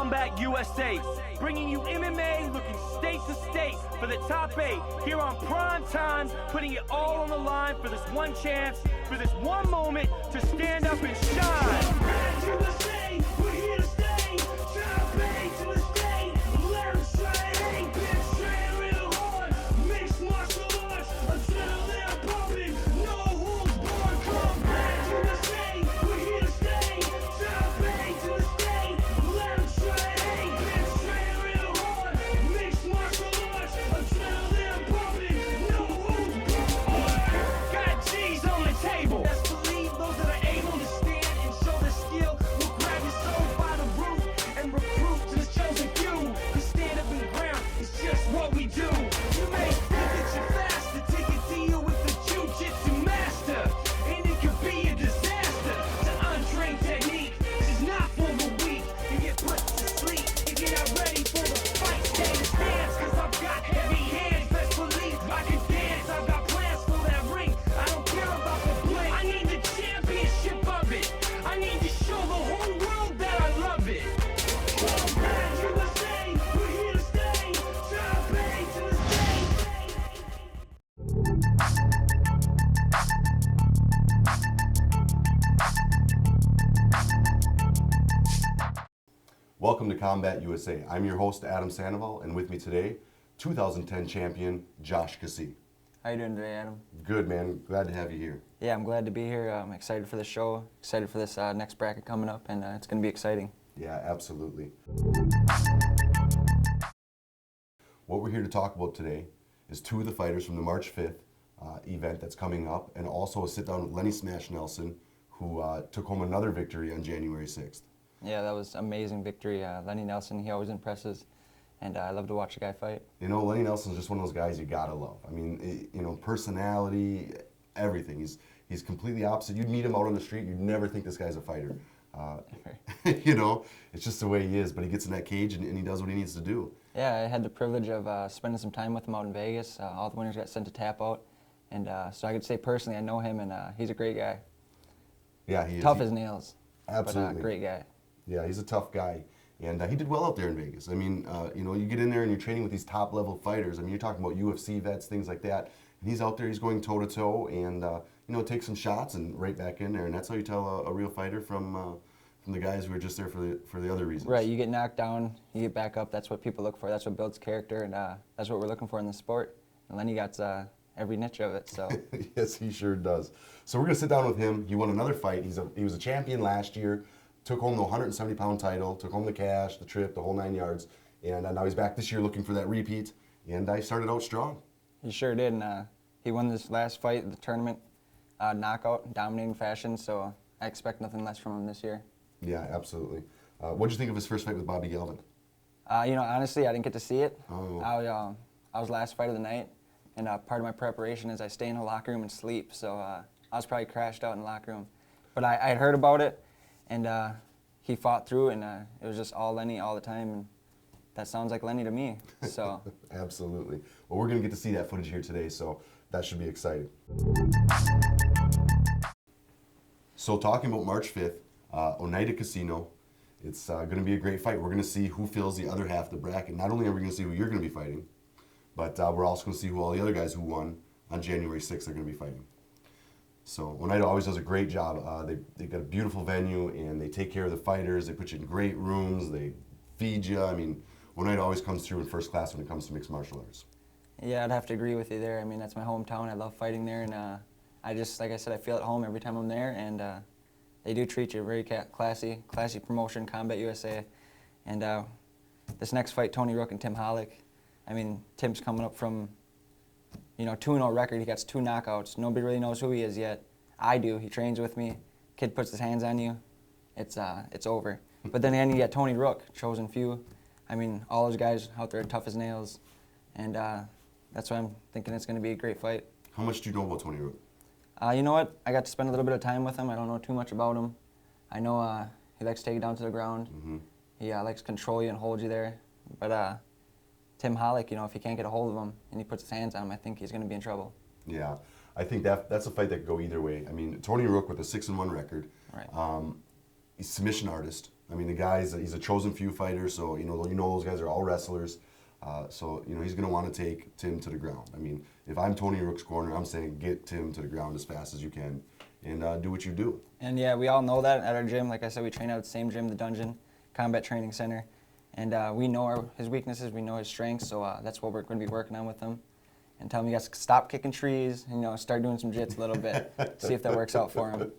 Combat USA, bringing you MMA looking state to state for the top 8 here on Prime Time, putting it all on the line for this one chance, for this one moment to stand up and shine. Combat USA, we're here to stay. Top 8 to the state. Let us try it. Bitch, train real hard. Mixed martial arts. Adrenaline pumping. No holds barred. Combat USA, we're here to stay. Top 8 to the state. Let us try it. Bitch, train real hard. Mixed martial arts. Adrenaline pumping. No holds barred. Got G's on the table. Best believe those that are able to stand and show their skill will grab your soul by the root and recruit to the chosen few. To stand up in ground is just what we do. You may think that you're faster, take a deal with the jiu-jitsu master, and it could be a disaster. To untrained technique, this is not for the weak. You get put to sleep if you're not ready for the fight. Stay in stance, cause I've got heavy hands. Best believe I can dance. I've got plans for that ring. I don't care about the blink. I need the championship of it. I need to show the whole world that I love it. Combat USA, we're here to stay. Top 8 to the state. Welcome to Combat USA. I'm your host, Adam Sandoval, and with me today, 2010 champion, Josh Cassie. How you doing today, Adam? Good, man. Glad to have you here. Yeah, I'm glad to be here. I'm excited for the show, excited for this next bracket coming up, and it's going to be exciting. Yeah, absolutely. What we're here to talk about today is two of the fighters from the March 5th event that's coming up, and also a sit-down with Lenny Smash Nelson, who took home another victory on January 6th. Yeah, that was amazing victory. Lenny Nelson, he always impresses, and I love to watch the guy fight. You know, Lenny Nelson's just one of those guys you gotta love. I mean, you know, personality, everything. He's completely opposite. You'd meet him out on the street, you'd never think this guy's a fighter. You know, it's just the way he is, but he gets in that cage and he does what he needs to do. Yeah, I had the privilege of spending some time with him out in Vegas. All the winners got sent to tap out, and so I could say personally I know him, and he's a great guy. Yeah, he is. Tough as nails, Absolutely. but great guy. Yeah, he's a tough guy, and he did well out there in Vegas. I mean, you know, you get in there and you're training with these top-level fighters. I mean, you're talking about UFC vets, things like that, and he's out there, he's going toe-to-toe, and, you know, take some shots and right back in there, and that's how you tell a real fighter from the guys who are just there for the other reasons. Right, you get knocked down, you get back up. That's what people look for. That's what builds character, and that's what we're looking for in the sport. And Lenny got every niche of it. So. Yes, he sure does. So we're gonna sit down with him. He won another fight. He was a champion last year. Took home the 170-pound title. Took home the cash, the trip, the whole 9 yards. And now he's back this year looking for that repeat. And he started out strong. He sure did, and he won this last fight of the tournament, knockout, dominating fashion. So I expect nothing less from him this year. Yeah, absolutely. What'd you think of his first fight with Bobby Galvin? You know, honestly, I didn't get to see it. Oh. I was last fight of the night, and part of my preparation is I stay in the locker room and sleep. So I was probably crashed out in the locker room. But I had heard about it, and he fought through, and it was just all Lenny all the time, and that sounds like Lenny to me. So. Absolutely. Well, we're going to get to see that footage here today, so that should be exciting. So talking about March 5th, Oneida Casino, it's going to be a great fight. We're going to see who fills the other half of the bracket. Not only are we going to see who you're going to be fighting, but we're also going to see who all the other guys who won on January 6th are going to be fighting. So Oneida always does a great job. They've got a beautiful venue, and they take care of the fighters. They put you in great rooms. They feed you. I mean, Oneida always comes through in first class when it comes to mixed martial arts. Yeah, I'd have to agree with you there. I mean, that's my hometown. I love fighting there, and I just, like I said, I feel at home every time I'm there, and they do treat you very classy promotion, Combat USA. And this next fight, Tony Rook and Tim Hollick, I mean, Tim's coming up from, you know, 2-0 record. He got 2 knockouts. Nobody really knows who he is yet. I do. He trains with me. Kid puts his hands on you, it's over. But then again, you got Tony Rook, chosen few. I mean, all those guys out there are tough as nails, and that's why I'm thinking it's going to be a great fight. How much do you know about Tony Rook? You know what? I got to spend a little bit of time with him. I don't know too much about him. I know he likes to take you down to the ground. Mm-hmm. He likes to control you and hold you there. But Tim Hollick, you know, if he can't get a hold of him and he puts his hands on him, I think he's going to be in trouble. Yeah, I think that's a fight that could go either way. I mean, Tony Rook with a 6-1 record. Right. He's a submission artist. I mean, the guy's he's a chosen few fighter, so you know those guys are all wrestlers. So you know he's going to want to take Tim to the ground. I mean, if I'm Tony Rook's corner, I'm saying get Tim to the ground as fast as you can, and do what you do. And yeah, we all know that at our gym. Like I said, we train out at the same gym, the Dungeon Combat Training Center, and we know his weaknesses, we know his strengths. So that's what we're going to be working on with him, and tell him he has to stop kicking trees, and, you know, start doing some jits a little bit, see if that works out for him.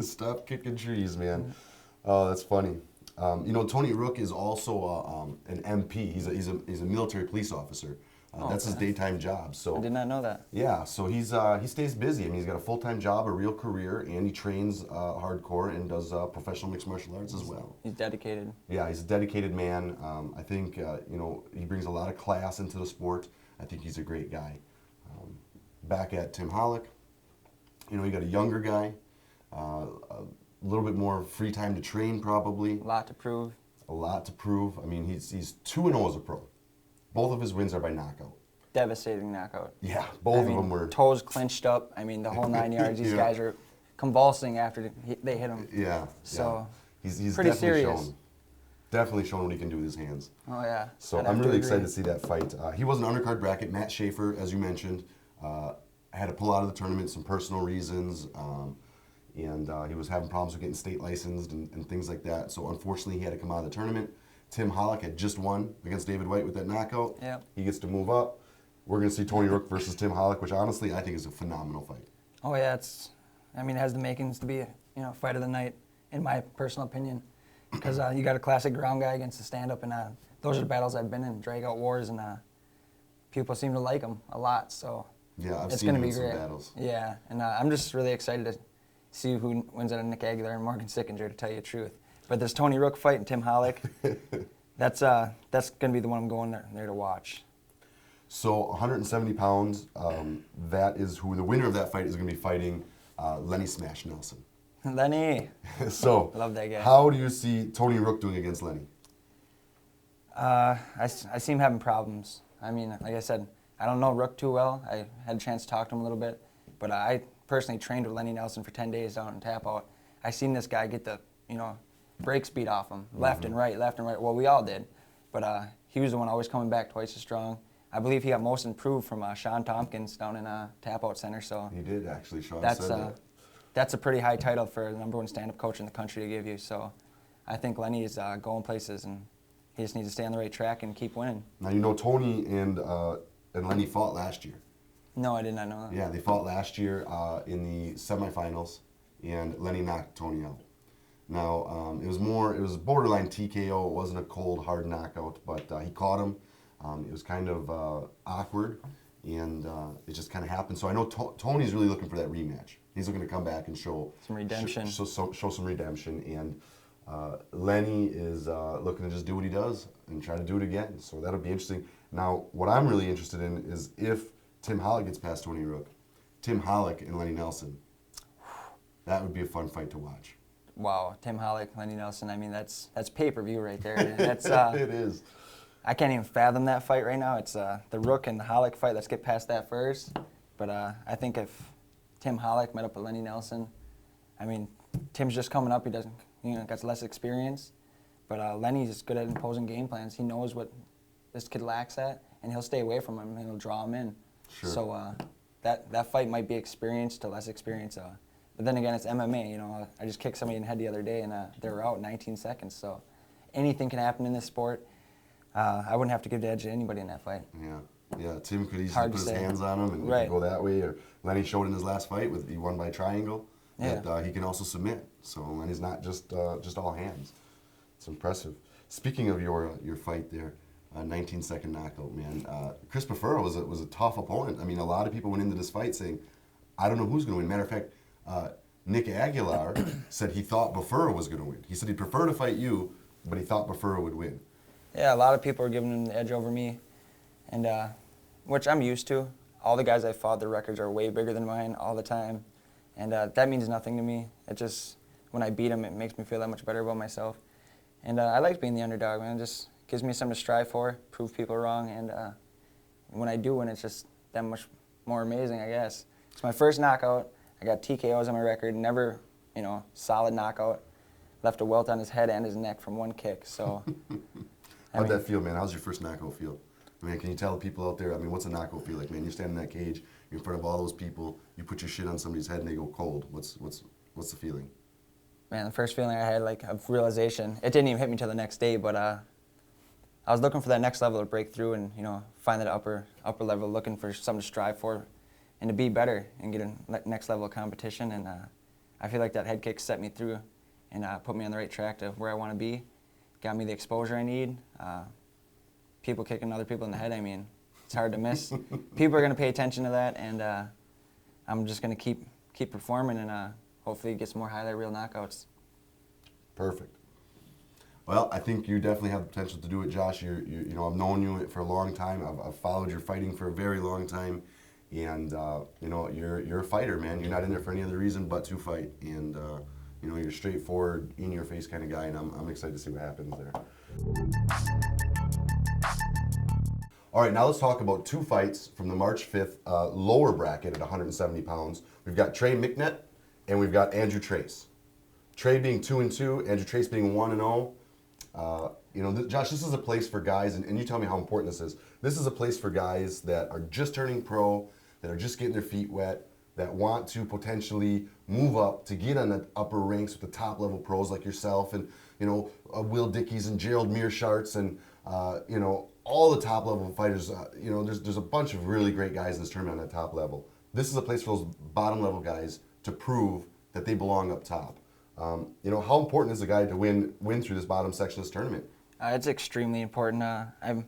Stop kicking trees, man. Oh, that's funny. You know, Tony Rook is also an MP. He's a military police officer. That's his daytime job. So I did not know that. yeah, so he stays busy. I mean, he's got a full-time job, a real career, and he trains hardcore and does professional mixed martial arts as well. He's dedicated. Yeah, he's a dedicated man. I think you know, he brings a lot of class into the sport. I think he's a great guy. Back at Tim Hollick, you know, you got a younger guy, a little bit more free time to train probably. A lot to prove. A lot to prove. I mean, he's 2-0 as a pro. Both of his wins are by knockout. Devastating knockout. Yeah, both of them were. Toes clenched up. I mean, the whole 9 yards. These Yeah. guys are convulsing after they hit him. Yeah. So, he's pretty definitely serious. Definitely shown what he can do with his hands. Oh yeah. So I'd I'm have to really agree. excited to see that fight. He was an undercard bracket. Matt Schaefer, as you mentioned, had to pull out of the tournament, some personal reasons, and he was having problems with getting state licensed and things like that. So unfortunately, he had to come out of the tournament. Tim Hollick had just won against David White with that knockout. Yep. He gets to move up. We're going to see Tony Rook versus Tim Hollick, which honestly I think is a phenomenal fight. Oh yeah, I mean, it has the makings to be, you know, fight of the night, in my personal opinion, because you got a classic ground guy against a stand-up, and those are the battles I've been in, drag-out wars, and people seem to like them a lot. So Yeah, I've it's seen going him to in be some great. battles. Yeah, and I'm just really excited to see who wins out of Nick Aguilar and Morgan Sickinger, to tell you the truth. But this Tony Rook fight and Tim Hollick, that's going to be the one I'm going there to watch. So 170 pounds, that is who the winner of that fight is going to be fighting Lenny Smash Nelson. Lenny. So Love that guy. how do you see Tony Rook doing against Lenny? I see him having problems. I mean, like I said, I don't know Rook too well. I had a chance to talk to him a little bit, but I personally trained with Lenny Nelson for 10 days out in Tap Out. I seen this guy get the, you know, break speed off him, left and right, left and right. Well, we all did, but he was the one always coming back twice as strong. I believe he got most improved from Sean Tompkins down in Tap Out Center. So He did actually, Sean that's said that. that's a pretty high title for the #1 stand-up coach in the country to give you. So I think Lenny is going places, and he just needs to stay on the right track and keep winning. Now you know Tony and Lenny fought last year. No, I did not know that. Yeah, they fought last year in the semifinals, and Lenny knocked Tony out. Now it was borderline TKO. It wasn't a cold hard knockout, but he caught him. It was kind of awkward, and it just kind of happened. So I know Tony's really looking for that rematch. He's looking to come back and show Some redemption. show some redemption, and Lenny is looking to just do what he does and try to do it again. So that'll be interesting. Now, what I'm really interested in is if Tim Hollick gets past Tony Rook, Tim Hollick and Lenny Nelson. That would be a fun fight to watch. Wow, Tim Hollick, Lenny Nelson. I mean, that's pay-per-view right there. That's It is. I can't even fathom that fight right now. It's the Rook and the Hollick fight. Let's get past that first. But I think if Tim Hollick met up with Lenny Nelson, I mean, Tim's just coming up. He doesn't, got less experience. But Lenny's just good at imposing game plans. He knows what this kid lacks at, and he'll stay away from him, and he'll draw him in. Sure. So that fight might be experience to less experience. But then again, it's MMA. I just kicked somebody in the head the other day, and they were out in 19 seconds. So anything can happen in this sport. I wouldn't have to give the edge to anybody in that fight. Yeah. Tim could easily Hard put to his say. hands on him and Right. go that way. Or Lenny showed in his last fight he won by triangle Yeah. that he can also submit. So Lenny's not just all hands. It's impressive. Speaking of your fight there, 19-second knockout, man. Chris Bafura was a tough opponent. I mean, a lot of people went into this fight saying, I don't know who's going to win. Matter of fact, Nick Aguilar said he thought Bafura was going to win. He said he'd prefer to fight you, but he thought Bafura would win. Yeah, a lot of people are giving him the edge over me, and which I'm used to. All the guys I fought, their records are way bigger than mine all the time, and that means nothing to me. It just, when I beat them, it makes me feel that much better about myself. And I like being the underdog, man. It just gives me something to strive for, prove people wrong, and when I do win, it's just that much more amazing, I guess. It's my first knockout. I got TKOs on my record, never, solid knockout. left a welt on his head and his neck from one kick. So, How'd that feel, man? How's your first knockout feel? I mean, can you tell people out there, I mean, what's a knockout feel like, man? You're standing in that cage, you're in front of all those people, you put your shit on somebody's head and they go cold. What's the feeling? Man, the first feeling I had, like, of realization, it didn't even hit me till the next day, but I was looking for that next level to break through and, you know, find that upper level, looking for something to strive for and to be better and get a next level of competition. And I feel like that head kick set me through and put me on the right track to where I want to be, got me the exposure I need. People kicking other people in the head, I mean, it's hard to miss. People are going to pay attention to that, and I'm just going to keep performing and hopefully get some more highlight reel knockouts. Perfect. Well, I think you definitely have the potential to do it, Josh. You know, I've known you for a long time. I've followed your fighting for a very long time, and you know, you're a fighter, man. You're not in there for any other reason but to fight, and you know, you're a straightforward, in-your-face kind of guy, and I'm excited to see what happens there. All right, now let's talk about two fights from the March 5th lower bracket at 170 pounds. We've got Trey McNett and we've got Andrew Trace. Trey being 2-2, Andrew Trace being 1-0. You know, Josh, this is a place for guys, and you tell me how important this is. This is a place for guys that are just turning pro, that are just getting their feet wet, that want to potentially move up to get on the upper ranks with the top level pros like yourself and, you know, Will Dickies and Gerald Mearshart and, you know, all the top level fighters. You know, there's a bunch of really great guys in this tournament on that top level. This is a place for those bottom level guys to prove that they belong up top. You know, how important is a guy to win through this bottom section of this tournament? It's extremely important. You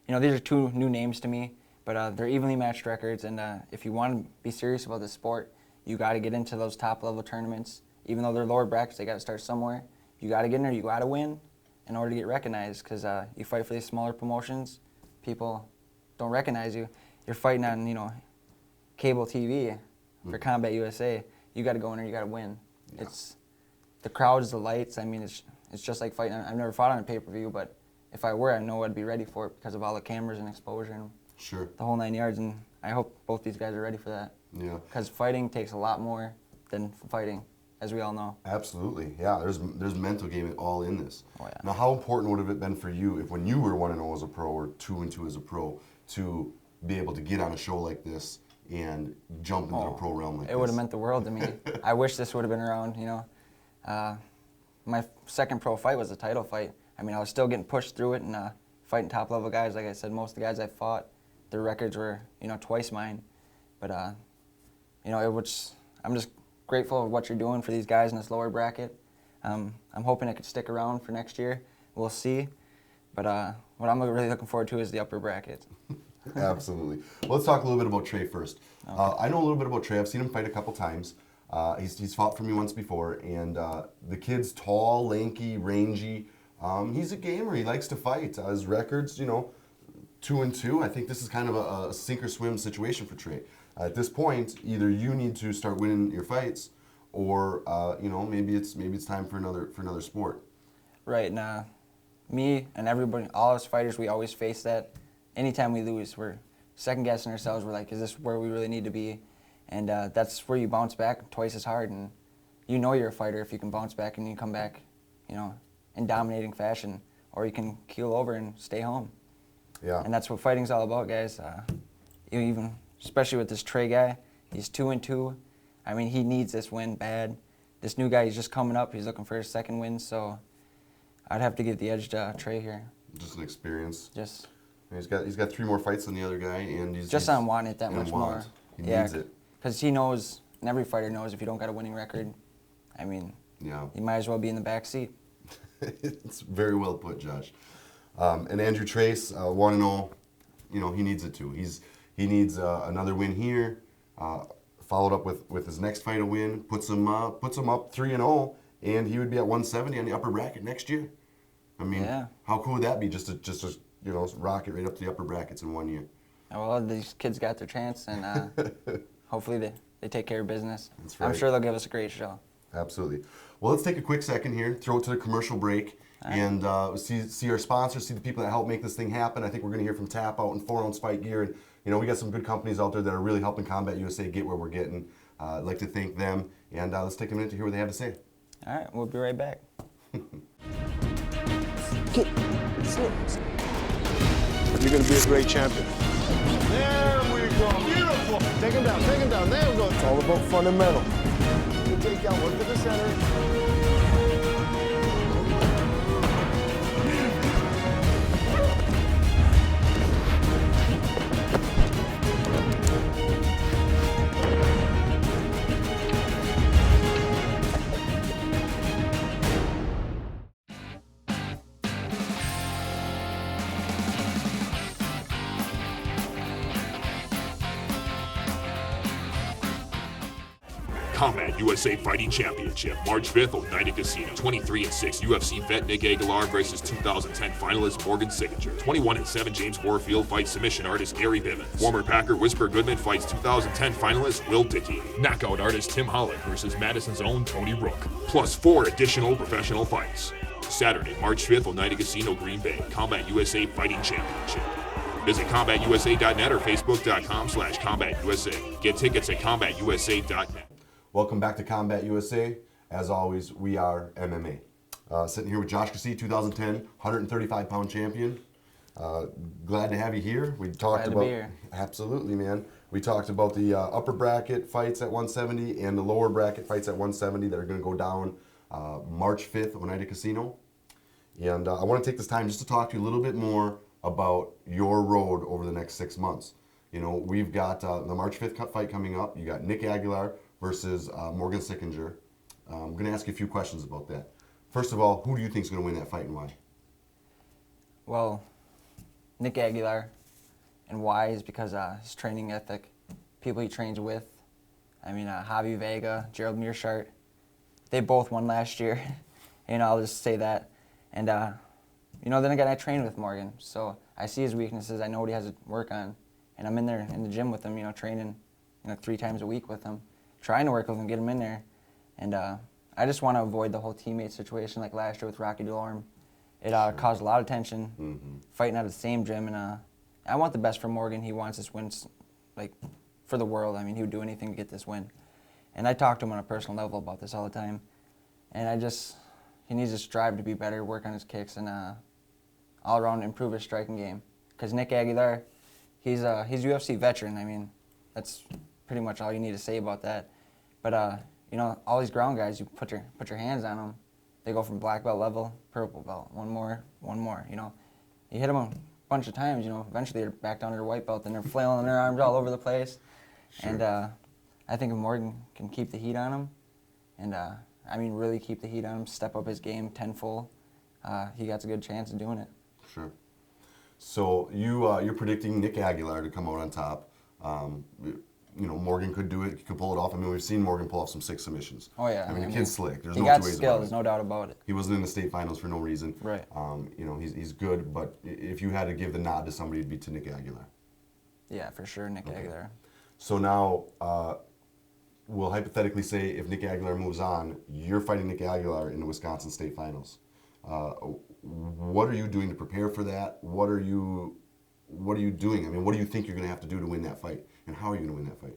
know, these are two new names to me, but they're evenly matched records, and if you want to be serious about the sport, you got to get into those top level tournaments. Even though they're lower brackets, they got to start somewhere. You got to get in there, you got to win in order to get recognized, because you fight for these smaller promotions, people don't recognize you. You're fighting on, you know, cable TV for Combat USA. You got to go in there, you got to win. Yeah. It's the crowds, the lights. I mean, it's just like fighting. I've never fought on a pay-per-view, but if I were, I know I'd be ready for it because of all the cameras and exposure and Sure. the whole 9 yards. And I hope both these guys are ready for that. Yeah. Because fighting takes a lot more than fighting, as we all know. Absolutely. Yeah, there's mental game all in this. Oh, yeah. Now, how important would have it been for you if when you were 1-0 as a pro or 2-2 as a pro to be able to get on a show like this and jump into the pro realm like this? It would have meant the world to me. I wish this would have been around, you know. My second pro fight was a title fight. I mean, I was still getting pushed through it and fighting top level guys. Like I said, most of the guys I fought, their records were, you know, twice mine. But, you know, I'm just grateful of what you're doing for these guys in this lower bracket. I'm hoping it could stick around for next year. We'll see. But what I'm really looking forward to is the upper bracket. Absolutely. Well, let's talk a little bit about Trey first. Okay. I know a little bit about Trey. I've seen him fight a couple times. He's fought for me once before, and the kid's tall, lanky, rangy. He's a gamer. He likes to fight. His records, you know, 2-2. I think this is kind of a sink or swim situation for Trey. At this point, either you need to start winning your fights, or you know, maybe it's time for another sport. Right. And me and everybody, all us fighters, we always face that. Anytime we lose, we're second guessing ourselves. We're like, is this where we really need to be? And that's where you bounce back twice as hard. And you know you're a fighter if you can bounce back and you come back, you know, in dominating fashion, or you can keel over and stay home. Yeah. And that's what fighting's all about, guys. Even especially with this Trey guy, he's 2-2. I mean, he needs this win bad. This new guy, he's just coming up. He's looking for his second win, so I'd have to give the edge to Trey here. Just an experience. Just. He's got 3 more fights than the other guy, and he's on wanting it that much more. He needs it. Because he knows, and every fighter knows, if you don't got a winning record, I mean, yeah, you might as well be in the back seat. It's very well put, Josh. And Andrew Trace, 1-0, you know, he needs it too. He needs another win here, followed up with his next fight a win, puts him up 3-0, and he would be at 170 on the upper bracket next year. I mean, yeah. How cool would that be? Just to you know, rocket right up to the upper brackets in 1 year. Well, these kids got their chance, and hopefully they take care of business. That's right. I'm sure they'll give us a great show. Absolutely. Well, let's take a quick second here, throw it to the commercial break, and see our sponsors, see the people that help make this thing happen. I think we're going to hear from Tap Out and 4-Ounce Fight Gear. And, you know, we got some good companies out there that are really helping Combat USA get where we're getting. I'd like to thank them, and let's take a minute to hear what they have to say. All right, we'll be right back. Kick. Slip. You're going to be a great champion. There we go. Beautiful. Take him down. Take him down. There we go. It's all about fundamental. You take down, work to the center. Combat USA Fighting Championship, March 5th, Oneida Casino. 23-6 UFC vet Nick Aguilar versus 2010 finalist Morgan Signature. 21-7 James Warfield fights submission artist Gary Bivens. Former Packer Whisper Goodman fights 2010 finalist Will Dickey. Knockout artist Tim Holland versus Madison's own Tony Rook. Plus 4 additional professional fights. Saturday, March 5th, Oneida Casino, Green Bay. Combat USA Fighting Championship. Visit CombatUSA.net or Facebook.com/CombatUSA. Get tickets at CombatUSA.net. Welcome back to Combat USA. As always, we are MMA. Sitting here with Josh Cassie, 2010 135-pound champion. Glad to have you here. We talked Glad to about be here. Absolutely, man. We talked about the upper bracket fights at 170 and the lower bracket fights at 170 that are going to go down March 5th, Oneida Casino. And I want to take this time just to talk to you a little bit more about your road over the next 6 months. You know, we've got the March 5th fight coming up. You got Nick Aguilar versus Morgan Sickinger. I'm going to ask you a few questions about that. First of all, who do you think is going to win that fight and why? Well, Nick Aguilar, and why is because his training ethic, people he trains with. I mean, Javi Vega, Gerald Mearshart, they both won last year. You know, I'll just say that. And, you know, then again, I train with Morgan, so I see his weaknesses. I know what he has to work on. And I'm in there in the gym with him, you know, training, 3 times a week with him, trying to work with him, get him in there. And I just want to avoid the whole teammate situation like last year with Rocky Delorme. It caused a lot of tension, fighting out of the same gym. And I want the best for Morgan. He wants this win, like, for the world. I mean, he would do anything to get this win. And I talk to him on a personal level about this all the time. And he needs to strive to be better, work on his kicks, and all around improve his striking game. Because Nick Aguilar, he's a UFC veteran. I mean, that's pretty much all you need to say about that. But you know, all these ground guys, you put your hands on them, they go from black belt level, purple belt, one more. You know, you hit them a bunch of times. You know, eventually they're back down to their white belt and they're flailing their arms all over the place. Sure. And I think if Morgan can keep the heat on him, and I mean really keep the heat on him, step up his game tenfold, he got a good chance of doing it. Sure. So you're predicting Nick Aguilar to come out on top. You know, Morgan could do it. He could pull it off. I mean, we've seen Morgan pull off some 6 submissions. Oh yeah. I mean, the kid's slick. There's he no got two ways skills, about it. no doubt about it. He wasn't in the state finals for no reason. Right. You know, he's good, but if you had to give the nod to somebody, it'd be to Nick Aguilar. Yeah, for sure, Nick Aguilar. So now, we'll hypothetically say if Nick Aguilar moves on, you're fighting Nick Aguilar in the Wisconsin State Finals. What are you doing to prepare for that? What are you doing? I mean, what do you think you're going to have to do to win that fight, and how are you going to win that fight?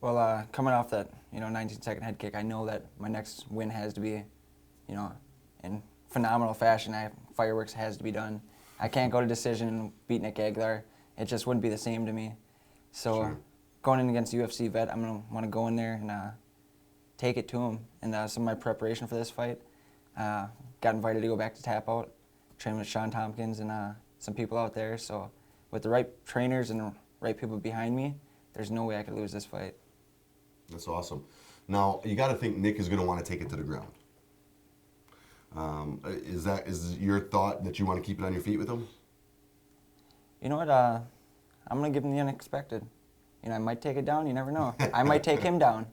Well, coming off that 19-second head kick, I know that my next win has to be, in phenomenal fashion. Fireworks has to be done. I can't go to decision and beat Nick Aguilar. It just wouldn't be the same to me. So Sure. Going in against UFC vet, I'm going to want to go in there and take it to him. And some of my preparation for this fight, got invited to go back to Tap Out, train with Sean Tompkins and some people out there. So with the right trainers and the right people behind me, there's no way I could lose this fight. That's awesome. Now, you got to think Nick is going to want to take it to the ground. Is your thought that you want to keep it on your feet with him? You know what? I'm going to give him the unexpected. I might take it down. You never know. I might take him down.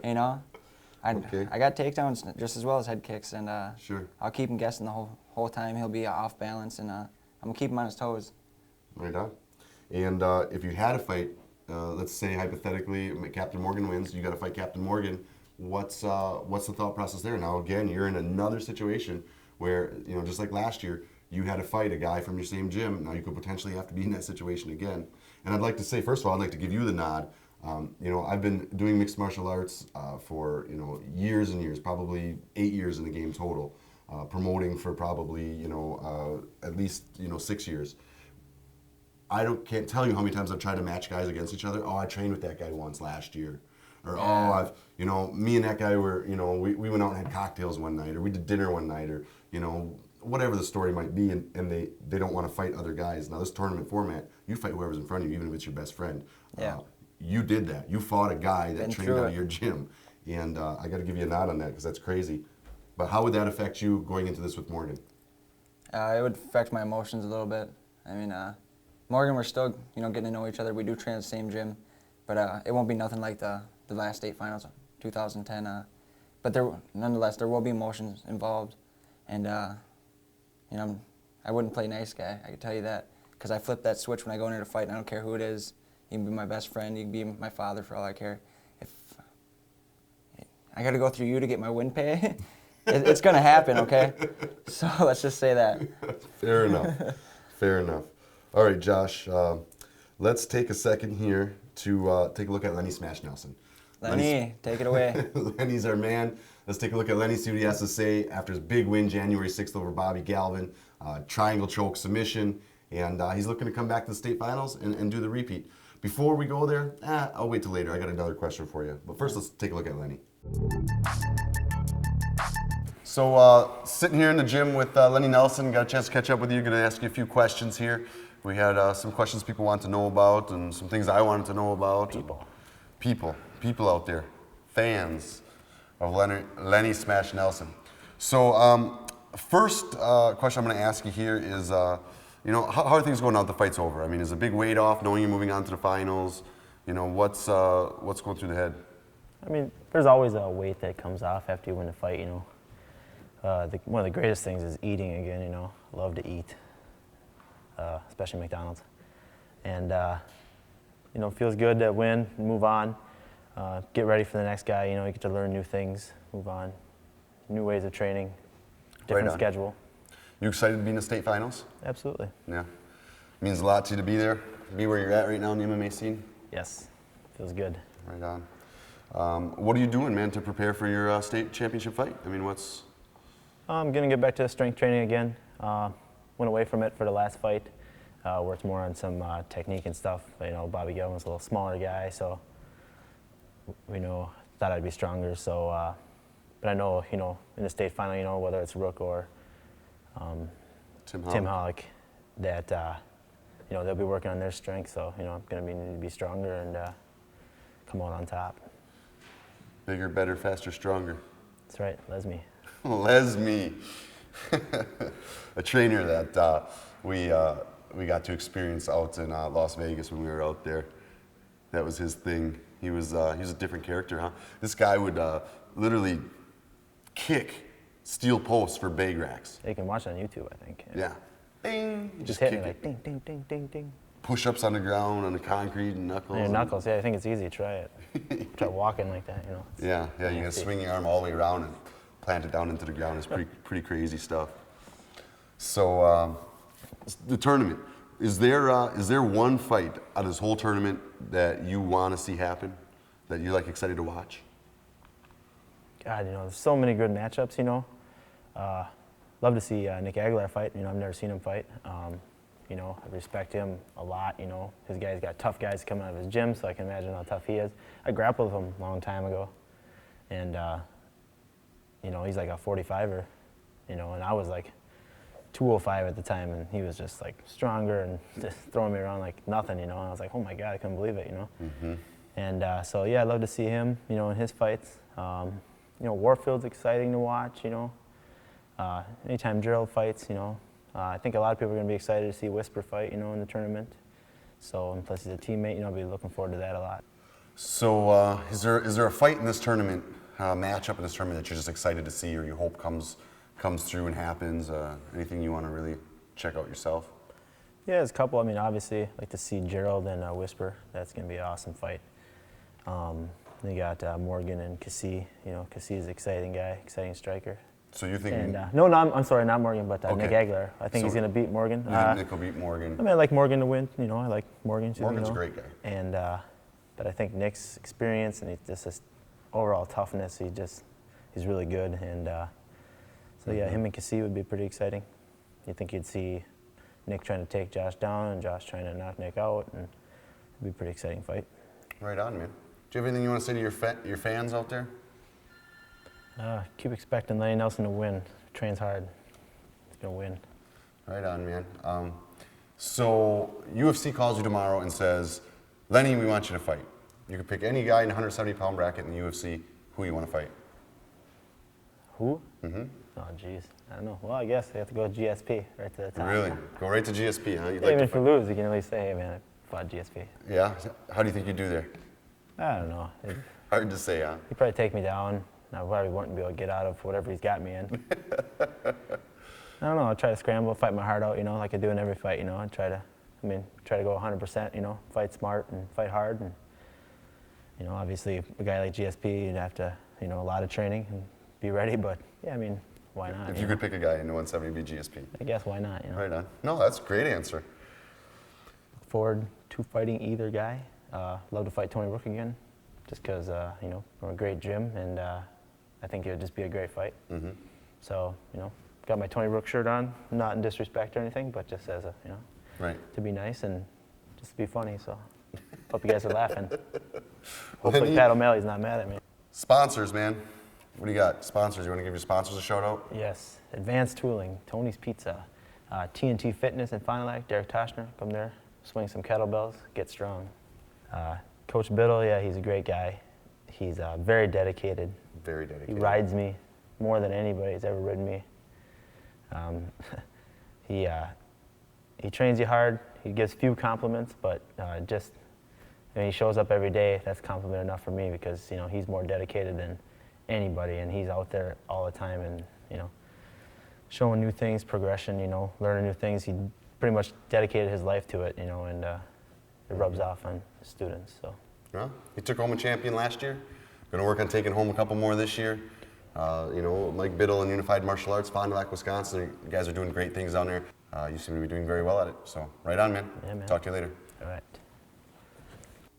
Okay. I got takedowns just as well as head kicks, and Sure. I'll keep him guessing the whole time. He'll be off balance, and I'm going to keep him on his toes. Right on. And if you had a fight, let's say hypothetically Captain Morgan wins, you got to fight Captain Morgan. What's the thought process there? Now again, you're in another situation where, just like last year, you had to fight a guy from your same gym. Now you could potentially have to be in that situation again. And I'd like to say, first of all, I'd like to give you the nod. I've been doing mixed martial arts for years and years, probably 8 years in the game total. promoting for probably, at least, 6 years. Can't tell you how many times I've tried to match guys against each other. Oh, I trained with that guy once last year. Or, me and that guy were, we went out and had cocktails one night, or we did dinner one night, or, whatever the story might be, and they don't want to fight other guys. Now, this tournament format, you fight whoever's in front of you, even if it's your best friend. Yeah. You did that. You fought a guy that Been trained through out it. of your gym. And I got to give you a nod on that, because that's crazy. But how would that affect you going into this with Morgan? It would affect my emotions a little bit. I mean, Morgan, we're still, getting to know each other. We do train at the same gym, but it won't be nothing like the last state finals, 2010. But nonetheless, there will be emotions involved, and I wouldn't play nice guy. I can tell you that, because I flip that switch when I go in there to fight. And I don't care who it is. You can be my best friend. You can be my father, for all I care. If I got to go through you to get my win pay, it's going to happen. Okay, so let's just say that. Fair enough. Fair enough. All right, Josh, let's take a second here to take a look at Lenny Smash Nelson. Lenny, take it away. Lenny's our man. Let's take a look at Lenny, see what he has to say after his big win January 6th over Bobby Galvin. Triangle choke submission, and he's looking to come back to the state finals and do the repeat. Before we go there, I'll wait till later. I got another question for you. But first, let's take a look at Lenny. So sitting here in the gym with Lenny Nelson, got a chance to catch up with you. Going to ask you a few questions here. We had some questions people want to know about, and some things I wanted to know about. People out there, fans of Lenny Smash Nelson. So first question I'm going to ask you here is, how are things going now that the fight's over? I mean, is a big weight off, knowing you're moving on to the finals? What's going through the head? I mean, there's always a weight that comes off after you win a fight, one of the greatest things is eating again, I love to eat, especially McDonald's. And, it feels good to win, move on, get ready for the next guy, you get to learn new things, move on, new ways of training, different schedule. You excited to be in the state finals? Absolutely. Yeah. Means a lot to you to be there, be where you're at right now in the MMA scene? Yes, feels good. Right on. What are you doing, man, to prepare for your state championship fight? I mean, what's... I'm going to get back to strength training again. Went away from it for the last fight. Worked more on some technique and stuff. Bobby Galvin's a little smaller guy, so thought I'd be stronger. So, but I know, in the state final, whether it's Rook or Tim Hollick, that they'll be working on their strength. So, I'm going to need to be stronger and come out on top. Bigger, better, faster, stronger. That's right, Lesme. Lesme, a trainer that we got to experience out in Las Vegas when we were out there. That was his thing. He was a different character, huh? This guy would literally kick steel posts for bag racks. You can watch it on YouTube, I think. Yeah. Ding. Just hit me like ding, ding, ding, ding, ding. Push-ups on the ground, on the concrete, and knuckles. On your knuckles, yeah, I think it's easy. Try it. Try walking like that, Yeah, you gotta swing your arm all the way around and plant it down into the ground. It's pretty crazy stuff. So the tournament, is there one fight out of this whole tournament that you want to see happen, that you're excited to watch? God, there's so many good matchups. Love to see Nick Aguilar fight. I've never seen him fight. I respect him a lot. His guy's got tough guys coming out of his gym, so I can imagine how tough he is. I grappled with him a long time ago, and he's like a 45er, and I was like 205 at the time, and he was just stronger and just throwing me around like nothing, and I was like, oh my God, I couldn't believe it, Mm-hmm. And so yeah, I'd love to see him, in his fights. Warfield's exciting to watch, anytime Gerald fights, I think a lot of people are going to be excited to see Whisper fight, in the tournament. So, and plus he's a teammate, I'll be looking forward to that a lot. So, is there a fight in this tournament, matchup in this tournament that you're just excited to see, or you hope comes through and happens? Anything you want to really check out yourself? Yeah, there's a couple. Obviously, I'd like to see Gerald and Whisper. That's going to be an awesome fight. They got Morgan and Cassie. Cassie's an exciting guy, exciting striker. So you think? And, I'm sorry, not Morgan, but Okay. Nick Aguilar. I think he's going to beat Morgan. You think Nick will beat Morgan? I like Morgan to win. I like Morgan too. Morgan's a great guy. And but I think Nick's experience and just his overall toughness, he's really good. And So yeah, him and Cassie would be pretty exciting. You think you'd see Nick trying to take Josh down and Josh trying to knock Nick out, and it'd be a pretty exciting fight. Right on, man. Do you have anything you want to say to your fans out there? Keep expecting Lenny Nelson to win. Trains hard. He's gonna win. Right on, man. So UFC calls you tomorrow and says, Lenny, we want you to fight. You can pick any guy in the 170-pound bracket in the UFC. Who you want to fight? Who? Mm-hmm. Oh, jeez. I don't know. Well, I guess I have to go GSP right to the top. Really? Go right to GSP, huh? You'd Even like if you lose, you can at least say, hey, man, I fought GSP. Yeah? How do you think you'd do there? I don't know. Hard to say, huh? He'd probably take me down. I probably wouldn't be able to get out of whatever he's got me in. I don't know. I'll try to scramble, fight my heart out, like I do in every fight, and try to go 100%, fight smart and fight hard. And, obviously, a guy like GSP, you'd have to, a lot of training and be ready. But, yeah, why not? If you could pick a guy in the 170, be GSP. I guess why not, Right on. No, that's a great answer. Look forward to fighting either guy. Love to fight Tony Rook again, just because, we're a great gym, and I think it would just be a great fight. Mm-hmm. So, got my Tony Rook shirt on, not in disrespect or anything, but just as a, right. to be nice and just to be funny. So, hope you guys are laughing. Hopefully, Pat O'Malley's not mad at me. Sponsors, man. What do you got? Sponsors. You want to give your sponsors a shout out? Yes. Advanced Tooling, Tony's Pizza, TNT Fitness in Fond du Lac, Derek Toshner, come there, swing some kettlebells, get strong. Coach Biddle, yeah, he's a great guy. He's very dedicated. Very dedicated. He rides me more than anybody's ever ridden me. He trains you hard. He gives few compliments, but he shows up every day. That's compliment enough for me because he's more dedicated than anybody, and he's out there all the time and showing new things, progression. Learning new things. He pretty much dedicated his life to it. And it rubs off on the students. So. Yeah. He took home a champion last year. Going to work on taking home a couple more this year. Mike Biddle and Unified Martial Arts, Fond du Lac, Wisconsin. You guys are doing great things down there. You seem to be doing very well at it. So, right on, man. Yeah, man. Talk to you later. All right.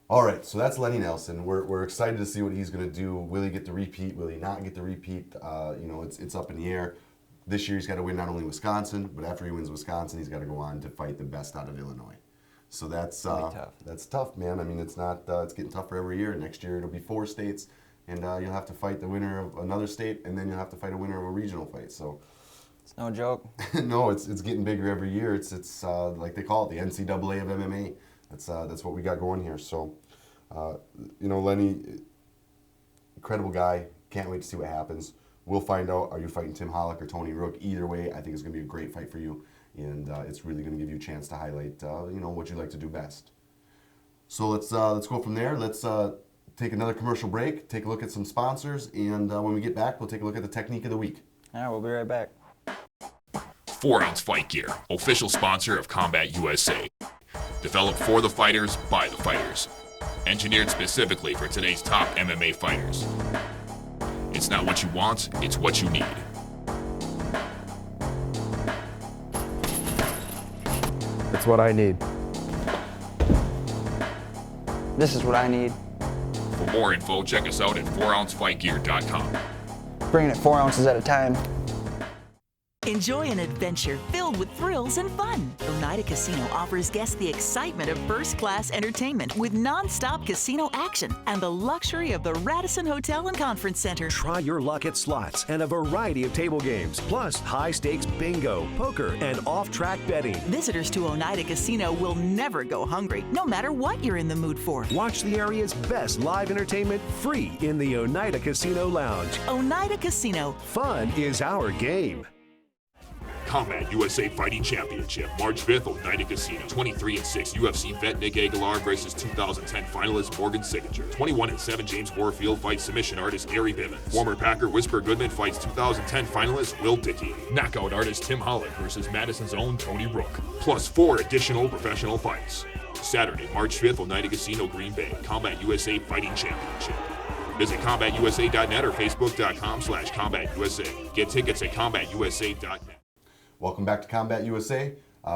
All right, so that's Lenny Nelson. We're excited to see what he's going to do. Will he get the repeat? Will he not get the repeat? It's up in the air. This year he's got to win not only Wisconsin, but after he wins Wisconsin, he's got to go on to fight the best out of Illinois. So that's tough. That's tough, man. It's not. It's getting tougher every year. Next year it'll be 4 states, and you'll have to fight the winner of another state, and then you'll have to fight a winner of a regional fight. So It's no joke. no, it's getting bigger every year. It's like they call it the NCAA of MMA. That's what we got going here. So, Lenny, incredible guy. Can't wait to see what happens. We'll find out. Are you fighting Tim Hollick or Tony Rook? Either way, I think it's going to be a great fight for you, and it's really going to give you a chance to highlight, what you like to do best. So let's go from there. Let's take another commercial break. Take a look at some sponsors, and when we get back, we'll take a look at the technique of the week. All right, we'll be right back. 4-Ounce Fight Gear, official sponsor of Combat USA. Developed for the fighters, by the fighters. Engineered specifically for today's top MMA fighters. It's not what you want, it's what you need. It's what I need. This is what I need. For more info, check us out at 4ouncefightgear.com. Bringing it 4 ounces at a time. Enjoy an adventure filled with thrills and fun. Oneida Casino offers guests the excitement of first-class entertainment with non-stop casino action and the luxury of the Radisson Hotel and Conference Center. Try your luck at slots and a variety of table games, plus high-stakes bingo, poker, and off-track betting. Visitors to Oneida Casino will never go hungry, no matter what you're in the mood for. Watch the area's best live entertainment free in the Oneida Casino Lounge. Oneida Casino. Fun is our game. Combat USA Fighting Championship, March 5th, Oneida Casino. 23-6 UFC vet Nick Aguilar versus 2010 finalist Morgan Signature. 21-7 James Warfield fights submission artist Gary Bivens. Former Packer Whisper Goodman fights 2010 finalist Will Dickey. Knockout artist Tim Hollick versus Madison's own Tony Rook. Plus 4 additional professional fights. Saturday, March 5th, Oneida Casino, Green Bay. Combat USA Fighting Championship. Visit CombatUSA.net or Facebook.com/CombatUSA. Get tickets at CombatUSA.net. Welcome back to Combat USA.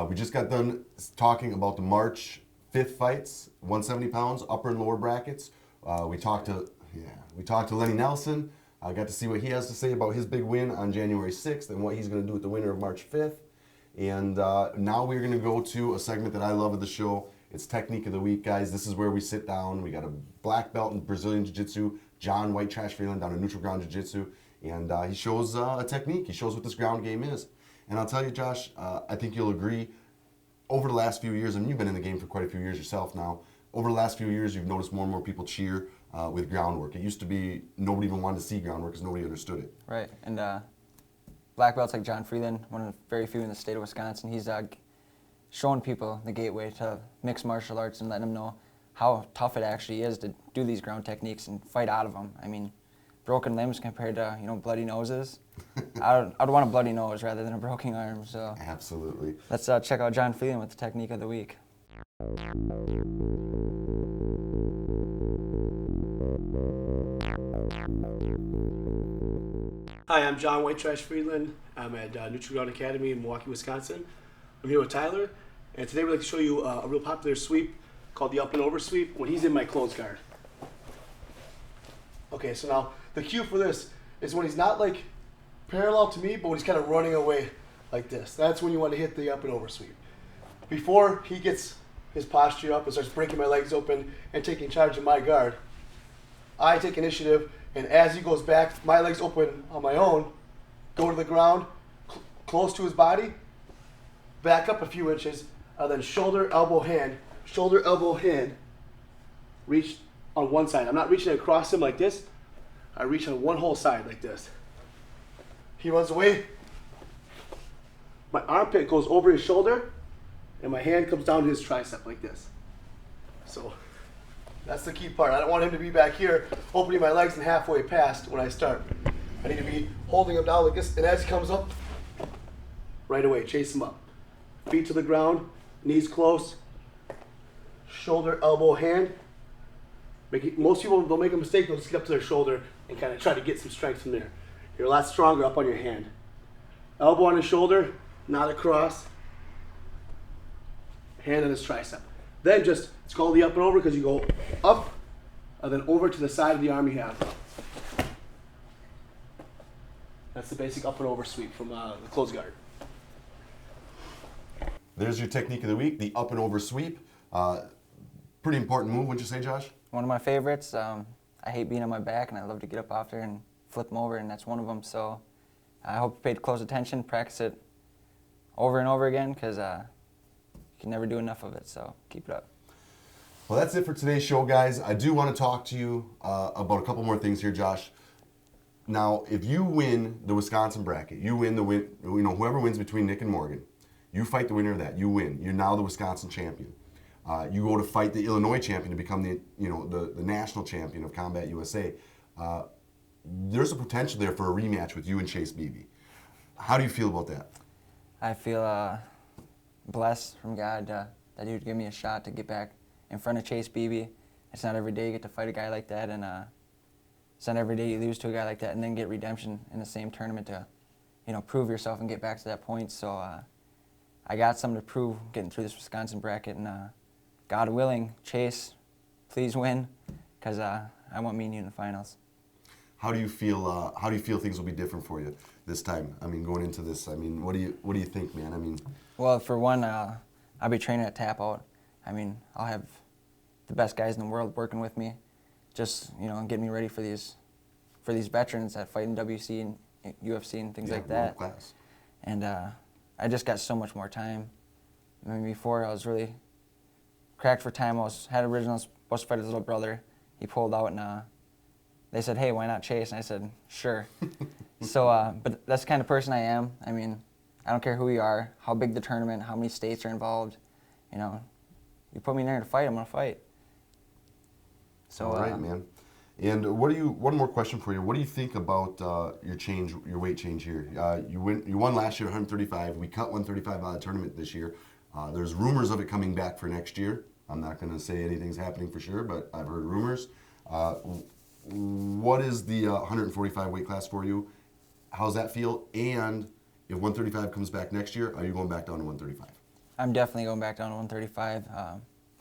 We just got done talking about the March 5th fights, 170 pounds, upper and lower brackets. We talked to Lenny Nelson. I got to see what he has to say about his big win on January 6th and what he's going to do with the winner of March 5th. And now we're going to go to a segment that I love of the show. It's Technique of the Week, guys. This is where we sit down. We got a black belt in Brazilian Jiu-Jitsu, John White Trash Freeland down in Neutral Ground Jiu-Jitsu. And he shows a technique. He shows what this ground game is. And I'll tell you, Josh, I think you'll agree, over the last few years, and you've been in the game for quite a few years yourself now, over the last few years, you've noticed more and more people cheer with groundwork. It used to be nobody even wanted to see groundwork because nobody understood it. Right, and black belts like John Freeland, one of the very few in the state of Wisconsin, he's showing people the gateway to mixed martial arts and letting them know how tough it actually is to do these ground techniques and fight out of them. I mean, broken limbs compared to, bloody noses. I'd want a bloody nose rather than a broken arm. So absolutely. Let's check out John Freeland with the Technique of the Week. Hi, I'm John White Trash Freeland. I'm at Neutral Ground Academy in Milwaukee, Wisconsin. I'm here with Tyler, and today we'd like to show you a real popular sweep called the up and over sweep when he's in my closed guard. Okay, so now the cue for this is when he's not like parallel to me, but when he's kind of running away like this. That's when you want to hit the up and over sweep. Before he gets his posture up and starts breaking my legs open and taking charge of my guard, I take initiative, and as he goes back, my legs open on my own, go to the ground, close to his body, back up a few inches, and then shoulder, elbow, hand, reach on one side. I'm not reaching across him like this. I reach on one whole side like this. He runs away. My armpit goes over his shoulder, and my hand comes down to his tricep like this. So that's the key part. I don't want him to be back here opening my legs and halfway past when I start. I need to be holding him down like this, and as he comes up, right away, chase him up. Feet to the ground, knees close, shoulder, elbow, hand. Most people, they'll make a mistake, they'll just get up to their shoulder and kind of try to get some strength from there. You're a lot stronger up on your hand. Elbow on his shoulder, not across. Hand on his tricep. Then it's called the up and over because you go up and then over to the side of the arm you have. That's the basic up and over sweep from the closed guard. There's your technique of the week, the up and over sweep. Pretty important move, wouldn't you say, Josh? One of my favorites. I hate being on my back, and I love to get up off there and flip them over, and that's one of them. So I hope you paid close attention, practice it over and over again, because you can never do enough of it, so keep it up. Well, that's it for today's show, guys. I do want to talk to you about a couple more things here, Josh. Now, if you win the Wisconsin bracket, whoever wins between Nick and Morgan, you fight the winner of that, you win. You're now the Wisconsin champion. You go to fight the Illinois champion to become the national champion of Combat USA. There's a potential there for a rematch with you and Chase Beebe. How do you feel about that? I feel blessed from God that he would give me a shot to get back in front of Chase Beebe. It's not every day you get to fight a guy like that, and it's not every day you lose to a guy like that and then get redemption in the same tournament to, prove yourself and get back to that point. So I got something to prove getting through this Wisconsin bracket, and God willing, Chase, please win, because I want me and you in the finals. How do you feel? How do you feel things will be different for you this time? I mean, going into this, what do you think, man? I mean, well, for one, I'll be training at Tap Out. I mean, I'll have the best guys in the world working with me, just getting me ready for these veterans that fight in WC and UFC and things like that. Class. And I just got so much more time. I mean, before I was really cracked for time. Had originally supposed to fight his little brother. He pulled out, and they said, "Hey, why not Chase?" And I said, "Sure." So, but that's the kind of person I am. I mean, I don't care who you are, how big the tournament, how many states are involved. You put me in there to fight, I'm gonna fight. So. All right, man. And one more question for you. What do you think about your weight change here? You won last year 135. We cut 135 out of the tournament this year. There's rumors of it coming back for next year. I'm not going to say anything's happening for sure, but I've heard rumors. What is the 145 weight class for you? How's that feel? And if 135 comes back next year, are you going back down to 135? I'm definitely going back down to 135.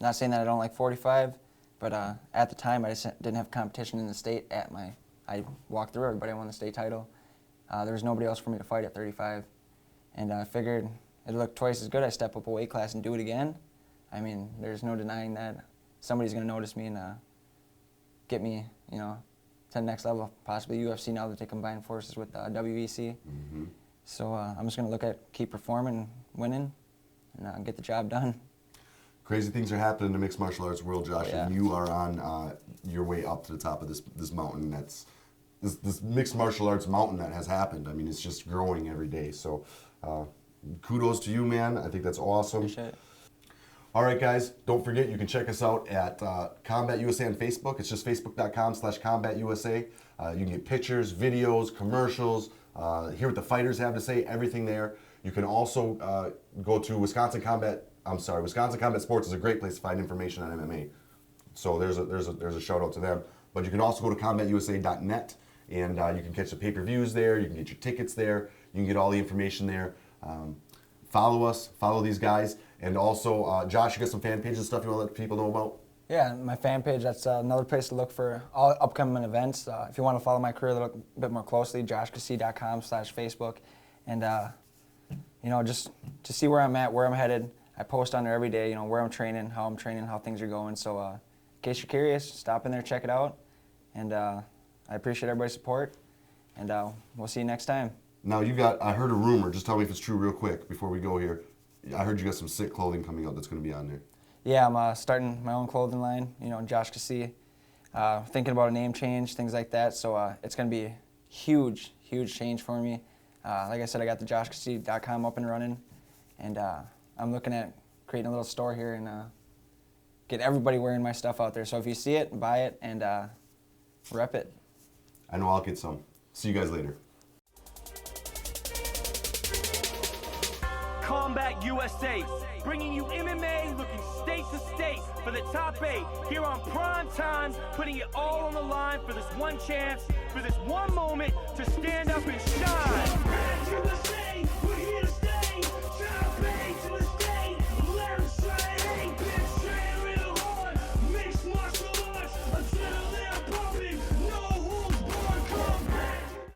Not saying that I don't like 45, but at the time I just didn't have competition in the state at my I walked through everybody. I won the state title. There was nobody else for me to fight at 35. And I figured it looked twice as good. I step up a weight class and do it again. I mean, there's no denying that somebody's going to notice me and get me, you know, to the next level, possibly UFC now that they combine forces with WEC. Mm-hmm. So I'm just going to look at keep performing, winning, and get the job done. Crazy things are happening in the mixed martial arts world, Josh, Yeah. and you are on your way up to the top of this mountain. That's this mixed martial arts mountain that has happened. I mean, it's just growing every day. So kudos to you, man. I think that's awesome. Appreciate it. All right, guys, don't forget you can check us out at Combat USA on Facebook. It's just facebook.com/CombatUSA. You can get pictures, videos, commercials, hear what the fighters have to say, everything there. You can also go to Wisconsin Combat Sports is a great place to find information on MMA. So there's a shout out to them. But you can also go to combatusa.net and you can catch the pay-per-views there. You can get your tickets there. You can get all the information there. Follow us, follow these guys. And also, Josh, you got some fan pages and stuff you want to let people know about? Yeah, my fan page, that's another place to look for all upcoming events. If you want to follow my career a little bit more closely, joshkassi.com/Facebook. And, you know, just to see where I'm at, where I'm headed. I post on there every day, you know, where I'm training, how things are going. So in case you're curious, stop in there, check it out. And I appreciate everybody's support. And we'll see you next time. Now, I heard a rumor, just tell me if it's true real quick before we go here. I heard you got some sick clothing coming out that's going to be on there. Yeah, I'm starting my own clothing line, you know, Josh Kassi. Thinking about a name change, things like that. So it's going to be a huge, huge change for me. Like I said, I got the joshkassi.com up and running. And I'm looking at creating a little store here and get everybody wearing my stuff out there. So if you see it, buy it and rep it. I know I'll get some. See you guys later. Combat USA, bringing you MMA looking state to state for the top 8 here on Prime Time, putting it all on the line for this one chance, for this one moment to stand up and